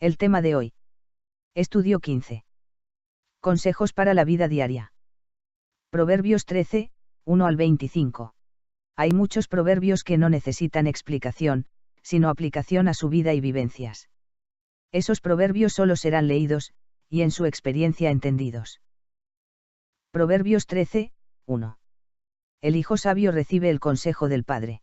El tema de hoy. Estudio 15. Consejos para la vida diaria. Proverbios 13, 1 al 25. Hay muchos proverbios que no necesitan explicación, sino aplicación a su vida y vivencias. Esos proverbios solo serán leídos, y en su experiencia entendidos. Proverbios 13, 1. El hijo sabio recibe el consejo del padre.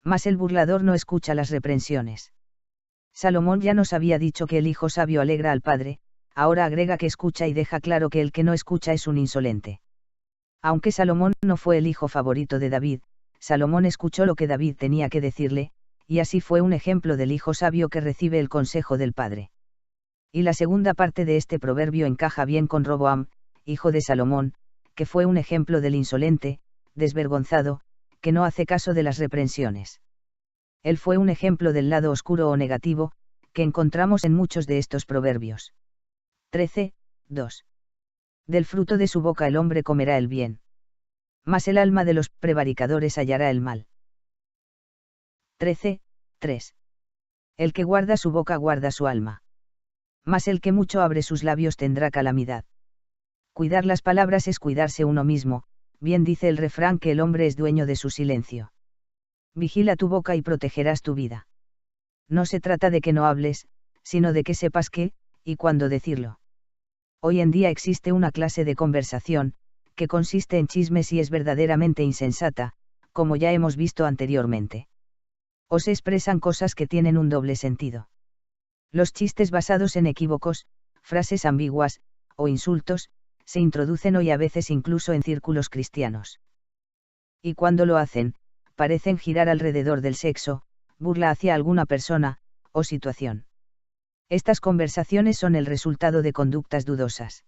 Mas el burlador no escucha las reprensiones. Salomón ya nos había dicho que el hijo sabio alegra al padre, ahora agrega que escucha y deja claro que el que no escucha es un insolente. Aunque Salomón no fue el hijo favorito de David, Salomón escuchó lo que David tenía que decirle, y así fue un ejemplo del hijo sabio que recibe el consejo del padre. Y la segunda parte de este proverbio encaja bien con Roboam, hijo de Salomón, que fue un ejemplo del insolente, desvergonzado, que no hace caso de las reprensiones. Él fue un ejemplo del lado oscuro o negativo, que encontramos en muchos de estos proverbios. 13, 2. Del fruto de su boca el hombre comerá el bien. Mas el alma de los prevaricadores hallará el mal. 13, 3. El que guarda su boca guarda su alma. Mas el que mucho abre sus labios tendrá calamidad. Cuidar las palabras es cuidarse uno mismo, bien dice el refrán que el hombre es dueño de su silencio. Vigila tu boca y protegerás tu vida. No se trata de que no hables, sino de que sepas qué, y cuándo decirlo. Hoy en día existe una clase de conversación, que consiste en chismes y es verdaderamente insensata, como ya hemos visto anteriormente. O se expresan cosas que tienen un doble sentido. Los chistes basados en equívocos, frases ambiguas, o insultos, se introducen hoy a veces incluso en círculos cristianos. Y cuando lo hacen, parecen girar alrededor del sexo, burla hacia alguna persona, o situación. Estas conversaciones son el resultado de conductas dudosas.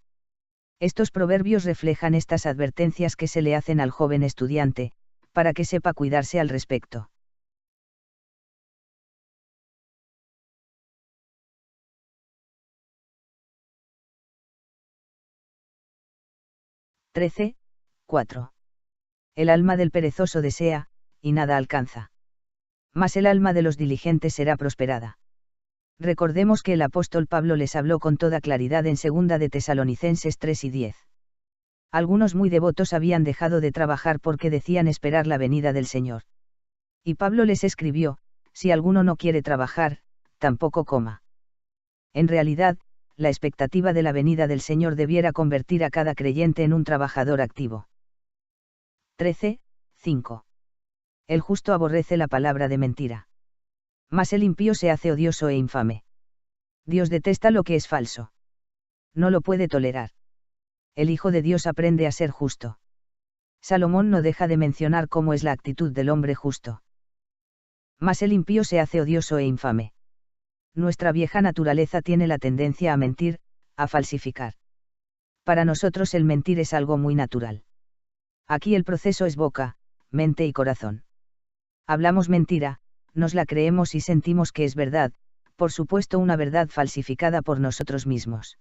Estos proverbios reflejan estas advertencias que se le hacen al joven estudiante, para que sepa cuidarse al respecto. (13, 4). El alma del perezoso desea, y nada alcanza. Mas el alma de los diligentes será prosperada. Recordemos que el apóstol Pablo les habló con toda claridad en 2 de Tesalonicenses 3 y 10. Algunos muy devotos habían dejado de trabajar porque decían esperar la venida del Señor. Y Pablo les escribió, si alguno no quiere trabajar, tampoco coma. En realidad, la expectativa de la venida del Señor debiera convertir a cada creyente en un trabajador activo. 13, 5. El justo aborrece la palabra de mentira. Mas el impío se hace odioso e infame. Dios detesta lo que es falso. No lo puede tolerar. El Hijo de Dios aprende a ser justo. Salomón no deja de mencionar cómo es la actitud del hombre justo. Mas el impío se hace odioso e infame. Nuestra vieja naturaleza tiene la tendencia a mentir, a falsificar. Para nosotros el mentir es algo muy natural. Aquí el proceso es boca, mente y corazón. Hablamos mentira, nos la creemos y sentimos que es verdad, por supuesto una verdad falsificada por nosotros mismos.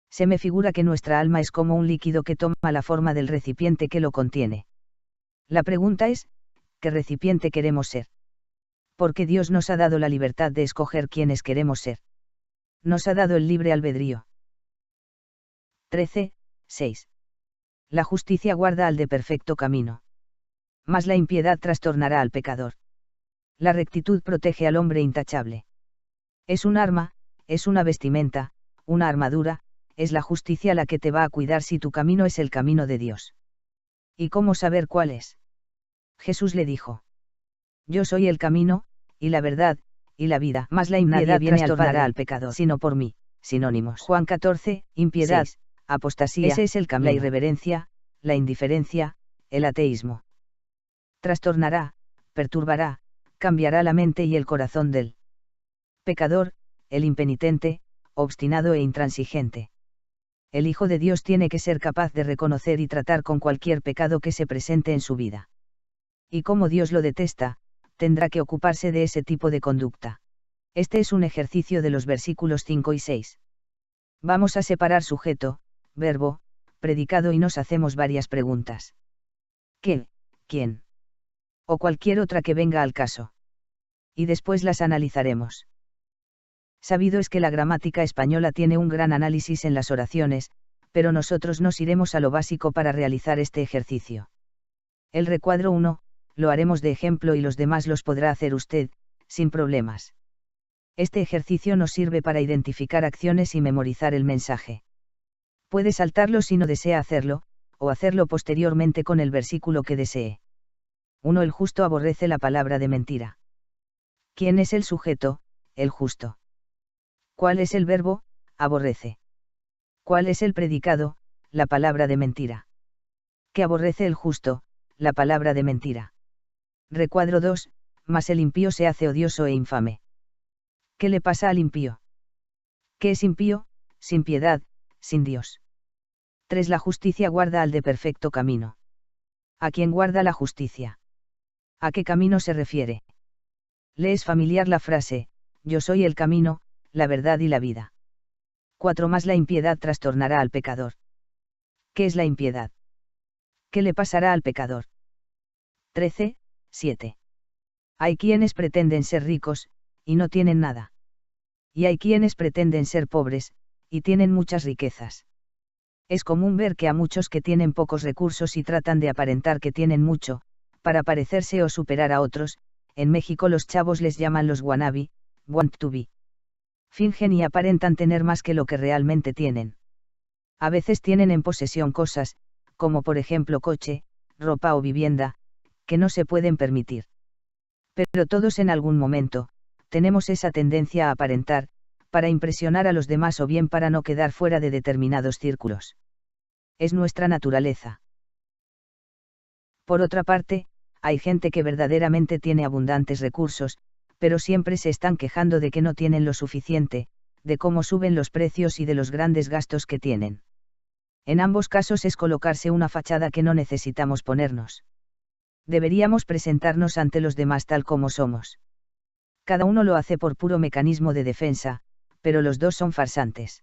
Se me figura que nuestra alma es como un líquido que toma la forma del recipiente que lo contiene. La pregunta es, ¿qué recipiente queremos ser? Porque Dios nos ha dado la libertad de escoger quiénes queremos ser. Nos ha dado el libre albedrío. 13, 6. La justicia guarda al de perfecto camino. Mas la impiedad trastornará al pecador. La rectitud protege al hombre intachable. Es un arma, es una vestimenta, una armadura, es la justicia la que te va a cuidar si tu camino es el camino de Dios. ¿Y cómo saber cuál es? Jesús le dijo: Yo soy el camino, y la verdad, y la vida. Mas la impiedad trastornará al pecador, sino por mí. Sinónimos. Juan 14, impiedad, 6. Apostasía, ese es el camino. La irreverencia, la indiferencia, el ateísmo. Trastornará, perturbará, cambiará la mente y el corazón del pecador, el impenitente, obstinado e intransigente. El Hijo de Dios tiene que ser capaz de reconocer y tratar con cualquier pecado que se presente en su vida. Y como Dios lo detesta, tendrá que ocuparse de ese tipo de conducta. Este es un ejercicio de los versículos 5 y 6. Vamos a separar sujeto, verbo, predicado y nos hacemos varias preguntas. ¿Qué? ¿Quién? O cualquier otra que venga al caso. Y después las analizaremos. Sabido es que la gramática española tiene un gran análisis en las oraciones, pero nosotros nos iremos a lo básico para realizar este ejercicio. El recuadro 1, lo haremos de ejemplo y los demás los podrá hacer usted, sin problemas. Este ejercicio nos sirve para identificar acciones y memorizar el mensaje. Puede saltarlo si no desea hacerlo, o hacerlo posteriormente con el versículo que desee. 1. El justo aborrece la palabra de mentira. ¿Quién es el sujeto? El justo. ¿Cuál es el verbo? Aborrece. ¿Cuál es el predicado? La palabra de mentira. ¿Qué aborrece el justo? La palabra de mentira. Recuadro 2, mas el impío se hace odioso e infame. ¿Qué le pasa al impío? ¿Qué es impío? Sin piedad, sin Dios. 3. La justicia guarda al de perfecto camino. ¿A quién guarda la justicia? ¿A qué camino se refiere? Le es familiar la frase, yo soy el camino, la verdad y la vida. 4. Más la impiedad trastornará al pecador. ¿Qué es la impiedad? ¿Qué le pasará al pecador? 13, 7. Hay quienes pretenden ser ricos, y no tienen nada. Y hay quienes pretenden ser pobres, y tienen muchas riquezas. Es común ver que a muchos que tienen pocos recursos y tratan de aparentar que tienen mucho, para parecerse o superar a otros, en México los chavos les llaman los wannabe, want to be. Fingen y aparentan tener más que lo que realmente tienen. A veces tienen en posesión cosas, como por ejemplo coche, ropa o vivienda, que no se pueden permitir. Pero todos en algún momento, tenemos esa tendencia a aparentar, para impresionar a los demás o bien para no quedar fuera de determinados círculos. Es nuestra naturaleza. Por otra parte, hay gente que verdaderamente tiene abundantes recursos, pero siempre se están quejando de que no tienen lo suficiente, de cómo suben los precios y de los grandes gastos que tienen. En ambos casos es colocarse una fachada que no necesitamos ponernos. Deberíamos presentarnos ante los demás tal como somos. Cada uno lo hace por puro mecanismo de defensa, pero los dos son farsantes.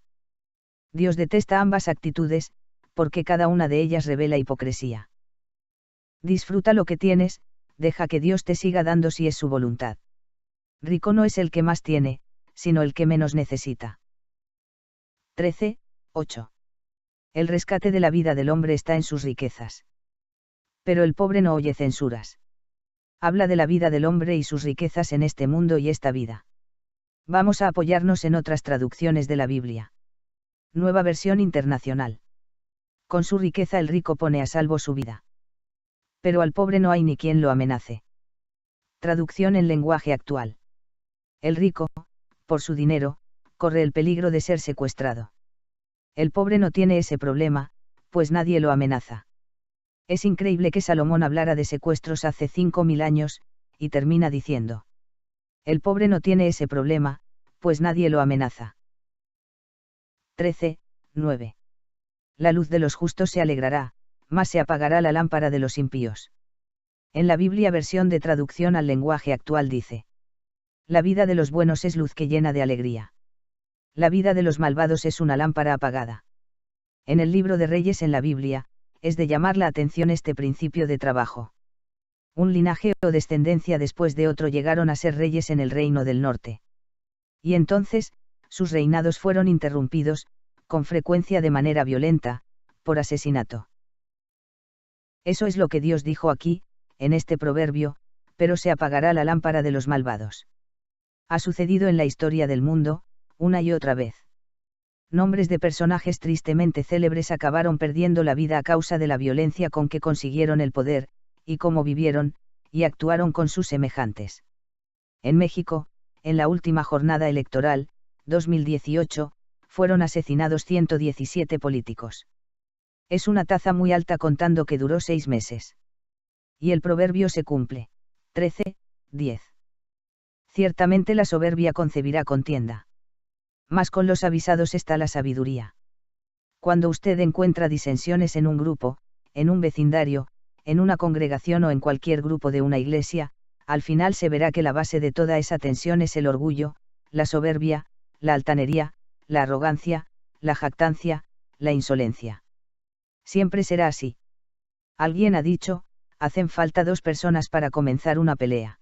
Dios detesta ambas actitudes, porque cada una de ellas revela hipocresía. Disfruta lo que tienes, deja que Dios te siga dando si es su voluntad. Rico no es el que más tiene, sino el que menos necesita. 13, 8. El rescate de la vida del hombre está en sus riquezas. Pero el pobre no oye censuras. Habla de la vida del hombre y sus riquezas en este mundo y esta vida. Vamos a apoyarnos en otras traducciones de la Biblia. Nueva versión internacional. Con su riqueza el rico pone a salvo su vida. Pero al pobre no hay ni quien lo amenace. Traducción en lenguaje actual. El rico, por su dinero, corre el peligro de ser secuestrado. El pobre no tiene ese problema, pues nadie lo amenaza. Es increíble que Salomón hablara de secuestros hace 5000 años, y termina diciendo. El pobre no tiene ese problema, pues nadie lo amenaza. 13, 9. La luz de los justos se alegrará, mas se apagará la lámpara de los impíos. En la Biblia versión de traducción al lenguaje actual dice. La vida de los buenos es luz que llena de alegría. La vida de los malvados es una lámpara apagada. En el libro de Reyes en la Biblia, es de llamar la atención este principio de trabajo. Un linaje o descendencia después de otro llegaron a ser reyes en el reino del norte. Y entonces, sus reinados fueron interrumpidos, con frecuencia de manera violenta, por asesinato. Eso es lo que Dios dijo aquí, en este proverbio, pero se apagará la lámpara de los malvados. Ha sucedido en la historia del mundo, una y otra vez. Nombres de personajes tristemente célebres acabaron perdiendo la vida a causa de la violencia con que consiguieron el poder, y cómo vivieron, y actuaron con sus semejantes. En México, en la última jornada electoral, 2018, fueron asesinados 117 políticos. Es una tasa muy alta contando que duró 6 meses. Y el proverbio se cumple. 13, 10. Ciertamente la soberbia concebirá contienda. Mas con los avisados está la sabiduría. Cuando usted encuentra disensiones en un grupo, en un vecindario, en una congregación o en cualquier grupo de una iglesia, al final se verá que la base de toda esa tensión es el orgullo, la soberbia, la altanería, la arrogancia, la jactancia, la insolencia. Siempre será así. Alguien ha dicho, hacen falta 2 personas para comenzar una pelea.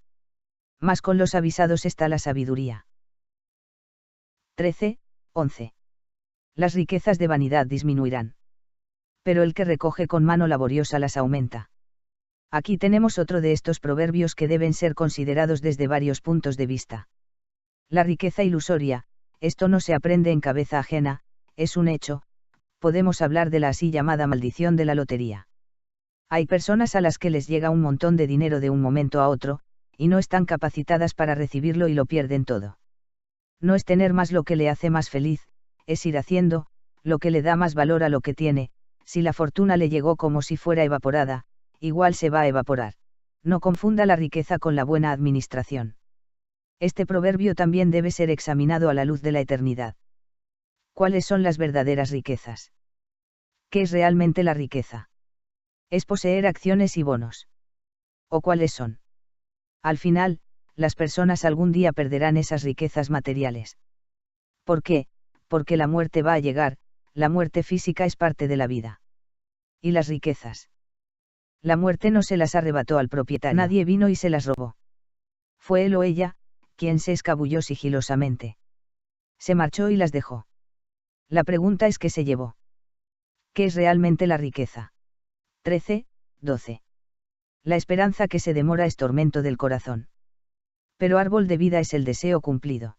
Mas con los avisados está la sabiduría. 13, 11. Las riquezas de vanidad disminuirán. Pero el que recoge con mano laboriosa las aumenta. Aquí tenemos otro de estos proverbios que deben ser considerados desde varios puntos de vista. La riqueza ilusoria, esto no se aprende en cabeza ajena, es un hecho, podemos hablar de la así llamada maldición de la lotería. Hay personas a las que les llega un montón de dinero de un momento a otro, y no están capacitadas para recibirlo y lo pierden todo. No es tener más lo que le hace más feliz, es ir haciendo, lo que le da más valor a lo que tiene. Si la fortuna le llegó como si fuera evaporada, igual se va a evaporar. No confunda la riqueza con la buena administración. Este proverbio también debe ser examinado a la luz de la eternidad. ¿Cuáles son las verdaderas riquezas? ¿Qué es realmente la riqueza? ¿Es poseer acciones y bonos? ¿O cuáles son? Al final, las personas algún día perderán esas riquezas materiales. ¿Por qué? Porque la muerte va a llegar, la muerte física es parte de la vida. ¿Y las riquezas? La muerte no se las arrebató al propietario. Nadie vino y se las robó. Fue él o ella, quien se escabulló sigilosamente. Se marchó y las dejó. La pregunta es ¿qué se llevó? ¿Qué es realmente la riqueza? 13, 12. La esperanza que se demora es tormento del corazón. Pero árbol de vida es el deseo cumplido.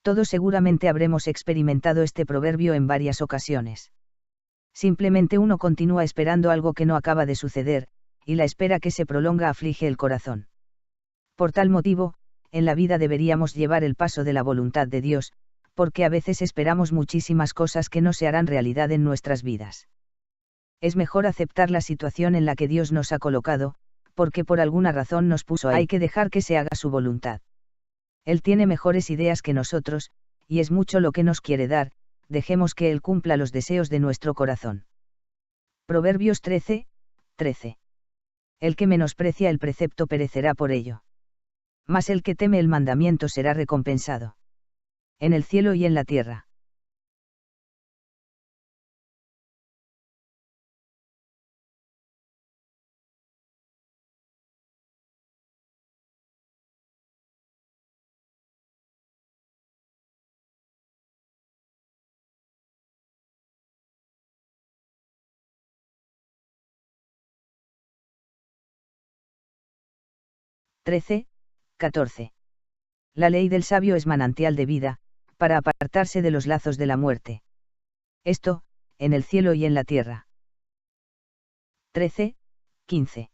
Todos seguramente habremos experimentado este proverbio en varias ocasiones. Simplemente uno continúa esperando algo que no acaba de suceder, y la espera que se prolonga aflige el corazón. Por tal motivo, en la vida deberíamos llevar el paso de la voluntad de Dios, porque a veces esperamos muchísimas cosas que no se harán realidad en nuestras vidas. Es mejor aceptar la situación en la que Dios nos ha colocado, porque por alguna razón nos puso ahí. Hay que dejar que se haga su voluntad. Él tiene mejores ideas que nosotros, y es mucho lo que nos quiere dar, dejemos que Él cumpla los deseos de nuestro corazón. Proverbios 13, 13. El que menosprecia el precepto perecerá por ello. Mas el que teme el mandamiento será recompensado. En el cielo y en la tierra. (13, 14). La ley del sabio es manantial de vida, para apartarse de los lazos de la muerte. Esto, en el cielo y en la tierra. 13, 15.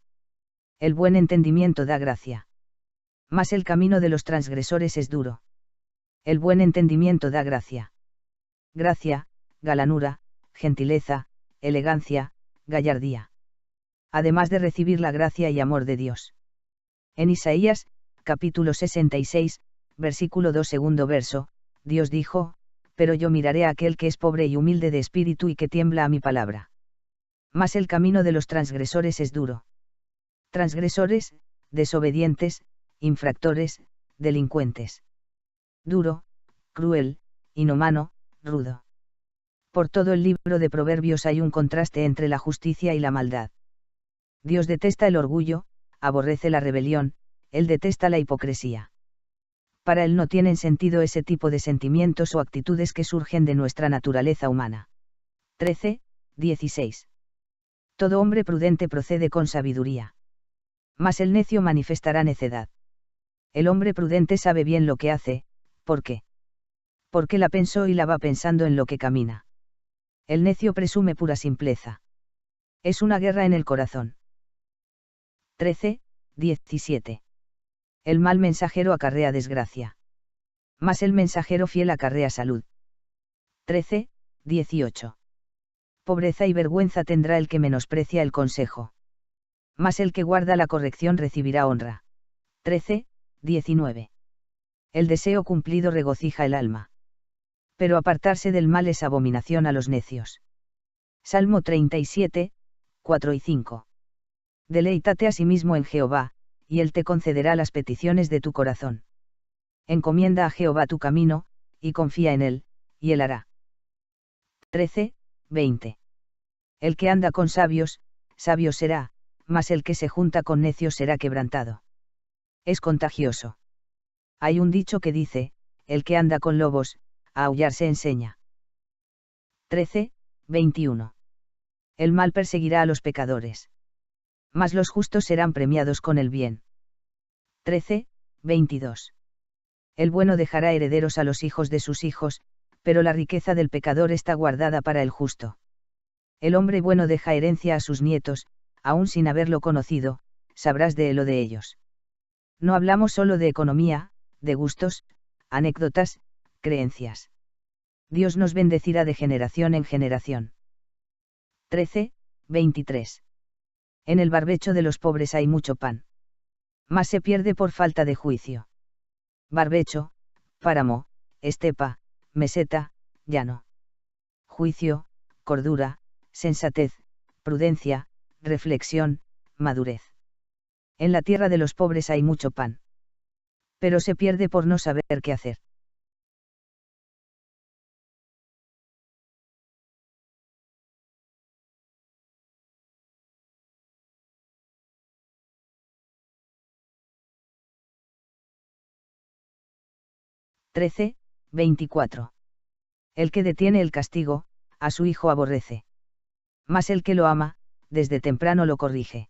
El buen entendimiento da gracia. Mas el camino de los transgresores es duro. El buen entendimiento da gracia. Gracia, galanura, gentileza, elegancia, gallardía. Además de recibir la gracia y amor de Dios. En Isaías, capítulo 66, versículo 2 segundo verso, Dios dijo, pero yo miraré a aquel que es pobre y humilde de espíritu y que tiembla a mi palabra. Mas el camino de los transgresores es duro. Transgresores, desobedientes, infractores, delincuentes. Duro, cruel, inhumano, rudo. Por todo el libro de Proverbios hay un contraste entre la justicia y la maldad. Dios detesta el orgullo, aborrece la rebelión, Él detesta la hipocresía. Para Él no tienen sentido ese tipo de sentimientos o actitudes que surgen de nuestra naturaleza humana. 13, 16. Todo hombre prudente procede con sabiduría. Mas el necio manifestará necedad. El hombre prudente sabe bien lo que hace, ¿por qué? Porque la pensó y la va pensando en lo que camina. El necio presume pura simpleza. Es una guerra en el corazón. 13, 17. El mal mensajero acarrea desgracia. Mas el mensajero fiel acarrea salud. 13, 18. Pobreza y vergüenza tendrá el que menosprecia el consejo. Mas el que guarda la corrección recibirá honra. 13, 19. El deseo cumplido regocija el alma. Pero apartarse del mal es abominación a los necios. Salmo 37, 4 y 5. Deleítate asimismo en Jehová, y Él te concederá las peticiones de tu corazón. Encomienda a Jehová tu camino, y confía en Él, y Él hará. 13, 20. El que anda con sabios, sabio será, mas el que se junta con necios será quebrantado. Es contagioso. Hay un dicho que dice, el que anda con lobos, a aullar se enseña. 13, 21. El mal perseguirá a los pecadores, mas los justos serán premiados con el bien. 13, 22. El bueno dejará herederos a los hijos de sus hijos, pero la riqueza del pecador está guardada para el justo. El hombre bueno deja herencia a sus nietos, aun sin haberlo conocido, sabrás de él o de ellos. No hablamos solo de economía, de gustos, anécdotas, creencias. Dios nos bendecirá de generación en generación. 13, 23. En el barbecho de los pobres hay mucho pan, mas se pierde por falta de juicio. Barbecho, páramo, estepa, meseta, llano. Juicio, cordura, sensatez, prudencia, reflexión, madurez. En la tierra de los pobres hay mucho pan, pero se pierde por no saber qué hacer. (13, 24). El que detiene el castigo, a su hijo aborrece. Mas el que lo ama, desde temprano lo corrige.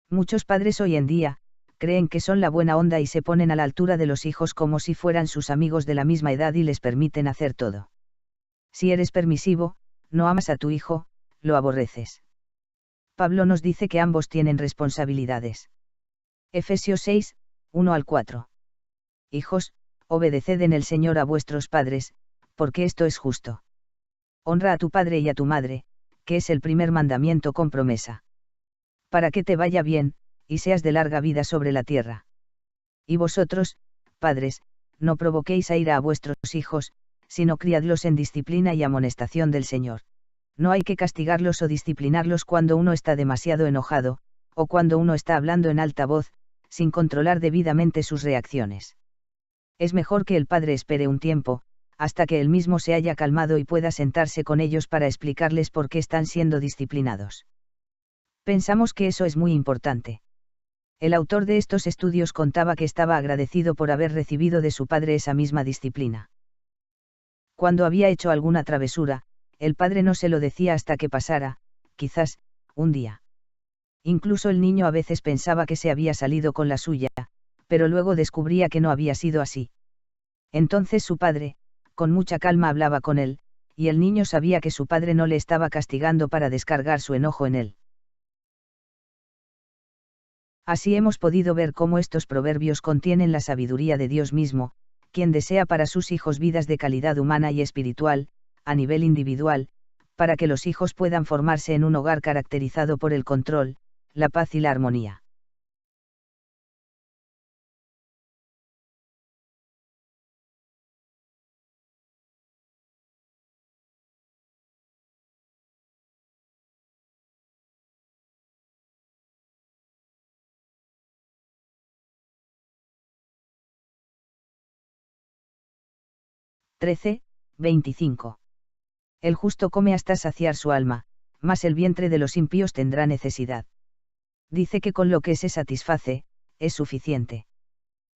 Muchos padres hoy en día, creen que son la buena onda y se ponen a la altura de los hijos como si fueran sus amigos de la misma edad y les permiten hacer todo. Si eres permisivo, no amas a tu hijo, lo aborreces. Pablo nos dice que ambos tienen responsabilidades. Efesios 6, 1 al 4. Hijos, obedeced en el Señor a vuestros padres, porque esto es justo. Honra a tu padre y a tu madre, que es el primer mandamiento con promesa. Para que te vaya bien, y seas de larga vida sobre la tierra. Y vosotros, padres, no provoquéis a ira a vuestros hijos, sino criadlos en disciplina y amonestación del Señor. No hay que castigarlos o disciplinarlos cuando uno está demasiado enojado, o cuando uno está hablando en alta voz, sin controlar debidamente sus reacciones. Es mejor que el padre espere un tiempo, hasta que él mismo se haya calmado y pueda sentarse con ellos para explicarles por qué están siendo disciplinados. Pensamos que eso es muy importante. El autor de estos estudios contaba que estaba agradecido por haber recibido de su padre esa misma disciplina. Cuando había hecho alguna travesura, el padre no se lo decía hasta que pasara, quizás, un día. Incluso el niño a veces pensaba que se había salido con la suya, pero luego descubría que no había sido así. Entonces su padre, con mucha calma hablaba con él, y el niño sabía que su padre no le estaba castigando para descargar su enojo en él. Así hemos podido ver cómo estos proverbios contienen la sabiduría de Dios mismo, quien desea para sus hijos vidas de calidad humana y espiritual, a nivel individual, para que los hijos puedan formarse en un hogar caracterizado por el control, la paz y la armonía. (13, 25). El justo come hasta saciar su alma, mas el vientre de los impíos tendrá necesidad. Dice que con lo que se satisface, es suficiente.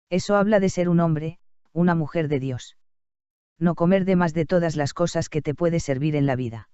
Eso habla de ser un hombre, una mujer de Dios. No comer de más de todas las cosas que te puede servir en la vida.